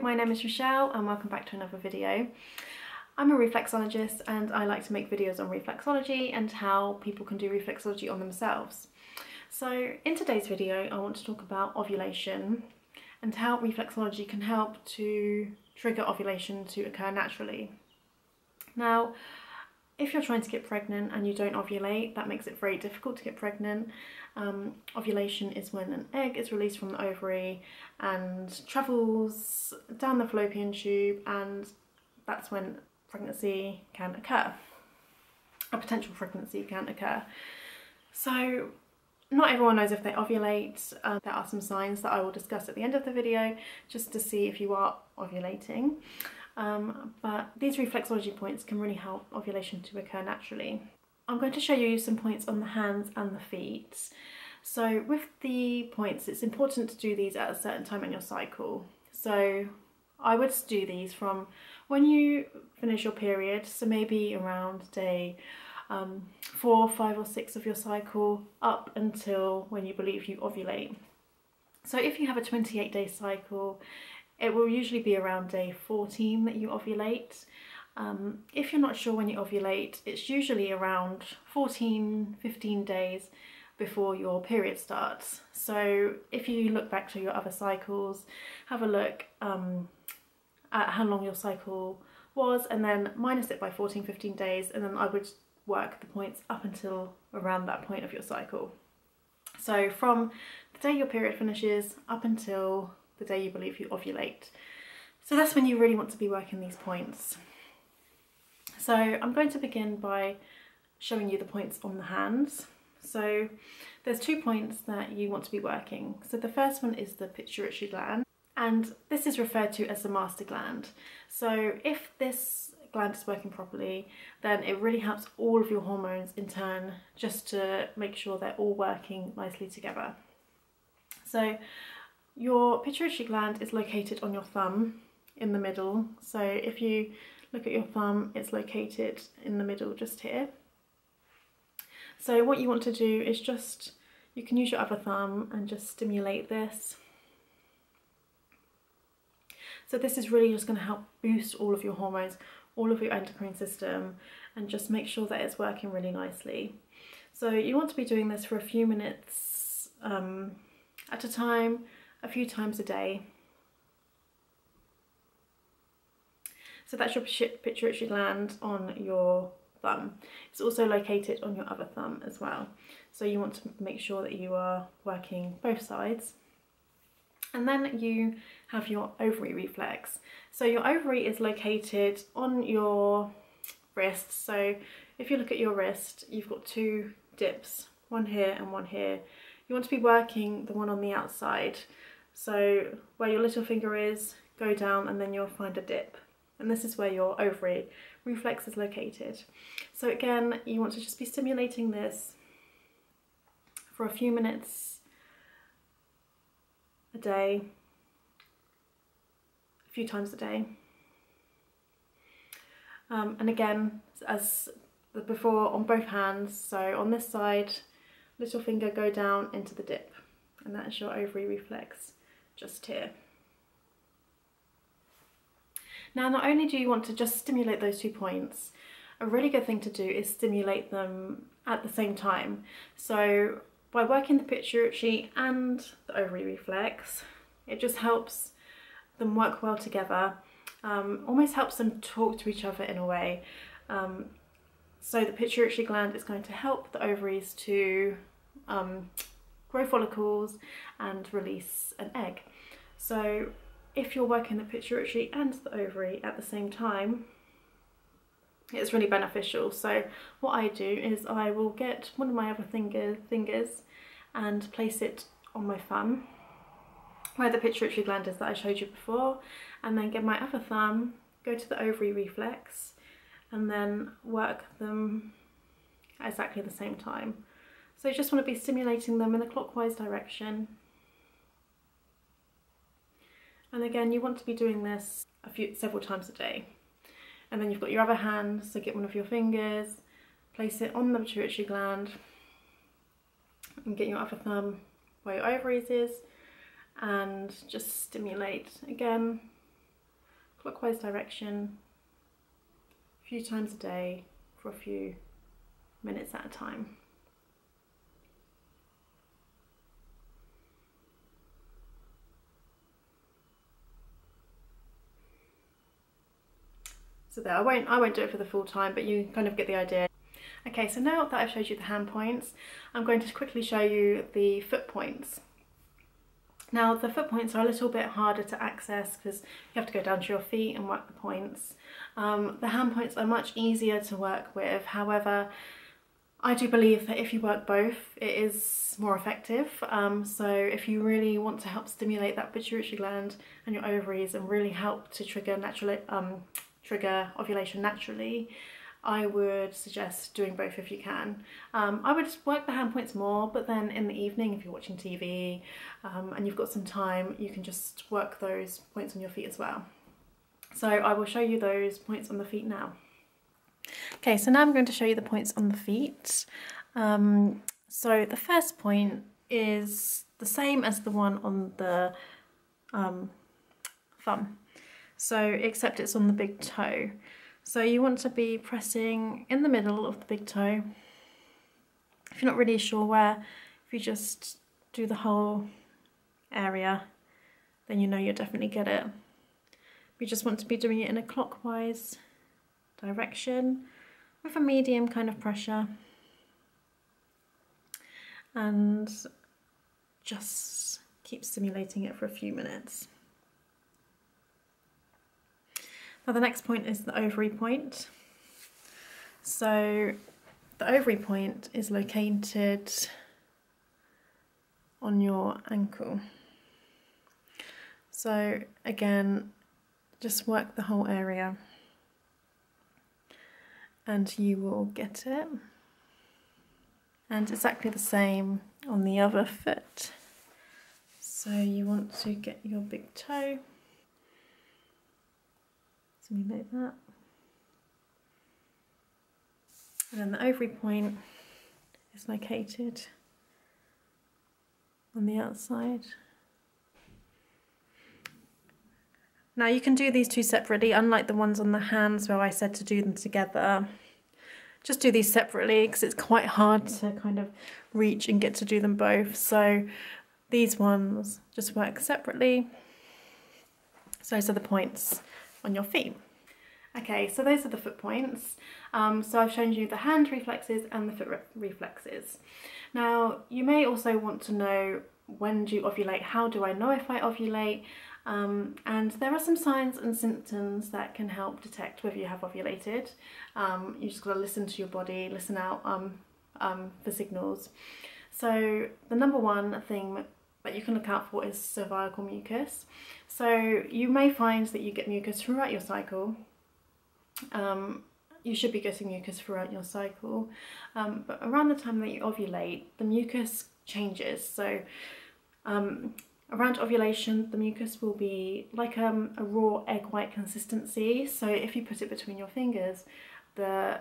my name is Rochelle and welcome back to another video. I'm a reflexologist and I like to make videos on reflexology and how people can do reflexology on themselves. So in today's video I want to talk about ovulation and how reflexology can help to trigger ovulation to occur naturally. Now, if you're trying to get pregnant and you don't ovulate, that makes it very difficult to get pregnant. Ovulation is when an egg is released from the ovary and travels down the fallopian tube, and that's when pregnancy can occur. A potential pregnancy can occur. So not everyone knows if they ovulate. There are some signs that I will discuss at the end of the video just to see if you are ovulating. But these reflexology points can really help ovulation to occur naturally. I'm going to show you some points on the hands and the feet. So with the points, it's important to do these at a certain time in your cycle. So I would do these from when you finish your period, so maybe around day 4, 5 or 6 of your cycle up until when you believe you ovulate. So if you have a 28-day cycle, it will usually be around day 14 that you ovulate. If you're not sure when you ovulate, it's usually around 14-15 days before your period starts. So if you look back to your other cycles, have a look at how long your cycle was and then minus it by 14-15 days, and then I would work the points up until around that point of your cycle. So from the day your period finishes up until the day you believe you ovulate. So that's when you really want to be working these points. So I'm going to begin by showing you the points on the hands. So there's 2 points that you want to be working. So the first one is the pituitary gland, and this is referred to as the master gland. So if this gland is working properly, then it really helps all of your hormones in turn, just to make sure they're all working nicely together. So your pituitary gland is located on your thumb in the middle. So if you look at your thumb, it's located in the middle just here. So what you want to do is just, you can use your other thumb and just stimulate this. So this is really just going to help boost all of your hormones, all of your endocrine system, and just make sure that it's working really nicely. So you want to be doing this for a few minutes at a time, a few times a day. So that's your pituitary gland on your thumb. It's also located on your other thumb as well. So you want to make sure that you are working both sides. And then you have your ovary reflex. So your ovary is located on your wrist. So if you look at your wrist, you've got 2 dips, one here and one here. You want to be working the one on the outside. So where your little finger is, go down and then you'll find a dip. And this is where your ovary reflex is located. So again, you want to just be stimulating this for a few minutes a day, a few times a day. And again, as before, on both hands. So on this side, little finger, go down into the dip. And that is your ovary reflex just here. Now, not only do you want to just stimulate those 2 points, a really good thing to do is stimulate them at the same time. So by working the pituitary and the ovary reflex, it just helps them work well together, almost helps them talk to each other in a way. So the pituitary gland is going to help the ovaries to grow follicles and release an egg. So if you're working the pituitary and the ovary at the same time, it's really beneficial. So what I do is I will get one of my other fingers and place it on my thumb where the pituitary gland is that I showed you before, and then get my other thumb, go to the ovary reflex, and then work them at exactly the same time. So you just want to be stimulating them in a clockwise direction. And again, you want to be doing this several times a day. And then you've got your other hand, so get one of your fingers, place it on the pituitary gland, and get your other thumb where your ovaries is, and just stimulate again clockwise direction a few times a day for a few minutes at a time. So there, I won't do it for the full time, but you kind of get the idea. Okay, so now that I've showed you the hand points, I'm going to quickly show you the foot points. Now the foot points are a little bit harder to access because you have to go down to your feet and work the points. The hand points are much easier to work with. However, I do believe that if you work both, it is more effective. So if you really want to help stimulate that pituitary gland and your ovaries and really help to trigger ovulation naturally, I would suggest doing both if you can. I would work the hand points more, but then in the evening, if you're watching TV and you've got some time, you can just work those points on your feet as well. So I will show you those points on the feet now. Okay, so now I'm going to show you the points on the feet. So the first point is the same as the one on the thumb. So except it's on the big toe. So you want to be pressing in the middle of the big toe. If you're not really sure where, if you just do the whole area, then you know you'll definitely get it. You just want to be doing it in a clockwise direction with a medium kind of pressure, and just keep stimulating it for a few minutes. Now the next point is the ovary point. So the ovary point is located on your ankle. So again, just work the whole area and you will get it. And exactly the same on the other foot. So you want to get your big toe, simulate that. And then the ovary point is located on the outside. Now you can do these two separately, unlike the ones on the hands where I said to do them together. Just do these separately because it's quite hard to kind of reach and get to do them both. So these ones just work separately. So those are the points on your feet. Okay, so those are the foot points. So I've shown you the hand reflexes and the foot reflexes. Now you may also want to know, when do you ovulate? How do I know if I ovulate? And there are some signs and symptoms that can help detect whether you have ovulated. You just got to listen to your body, listen out for signals. So the number one thing that you can look out for is cervical mucus. So you may find that you get mucus throughout your cycle. You should be getting mucus throughout your cycle, but around the time that you ovulate, the mucus changes. So around ovulation, the mucus will be like a raw egg white consistency. So if you put it between your fingers, the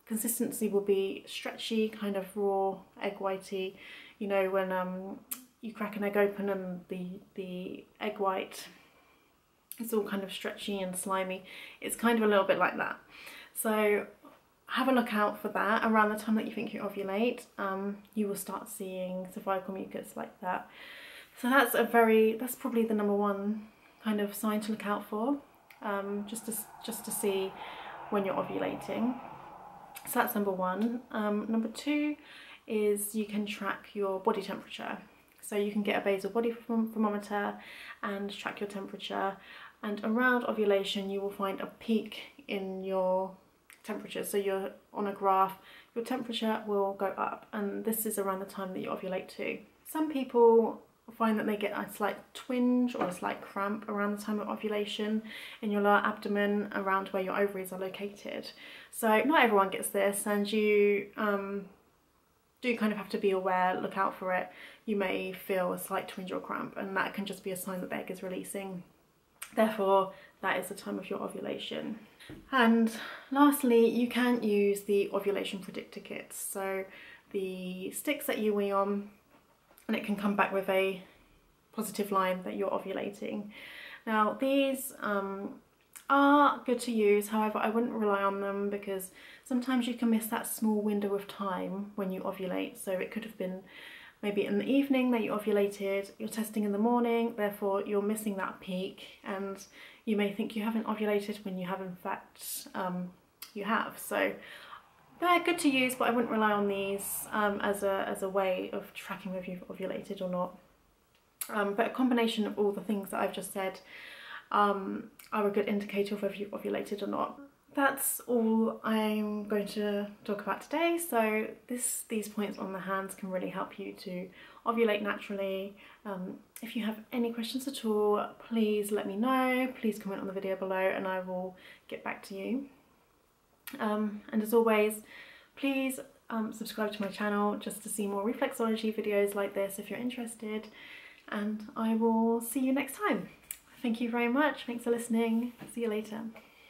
consistency will be stretchy, kind of raw egg whitey. You know, when you crack an egg open and the egg white, it's all kind of stretchy and slimy. It's kind of a little bit like that. So have a look out for that. Around the time that you think you ovulate, you will start seeing cervical mucus like that. So that's probably the number one kind of sign to look out for, just to see when you're ovulating. So that's number one. Number two is you can track your body temperature. So you can get a basal body thermometer and track your temperature. And around ovulation, you will find a peak in your temperature. So you're on a graph, your temperature will go up, and this is around the time that you ovulate too. Some people find that they get a slight twinge or a slight cramp around the time of ovulation in your lower abdomen, around where your ovaries are located. So not everyone gets this, and you do kind of have to be aware, look out for it. You may feel a slight twinge or cramp, and that can just be a sign that the egg is releasing. Therefore, that is the time of your ovulation. And lastly, you can use the ovulation predictor kits. So the sticks that you wee on, and it can come back with a positive line that you're ovulating. Now these are good to use, however I wouldn't rely on them because sometimes you can miss that small window of time when you ovulate. So it could have been maybe in the evening that you ovulated, you're testing in the morning, therefore you're missing that peak and you may think you haven't ovulated when you have in fact you have. So they're good to use, but I wouldn't rely on these as a way of tracking whether you've ovulated or not. But a combination of all the things that I've just said are a good indicator of whether you've ovulated or not. That's all I'm going to talk about today. So these points on the hands can really help you to ovulate naturally. If you have any questions at all, please let me know. Please comment on the video below and I will get back to you. And as always, please subscribe to my channel just to see more reflexology videos like this if you're interested. And I will see you next time. Thank you very much. Thanks for listening. See you later.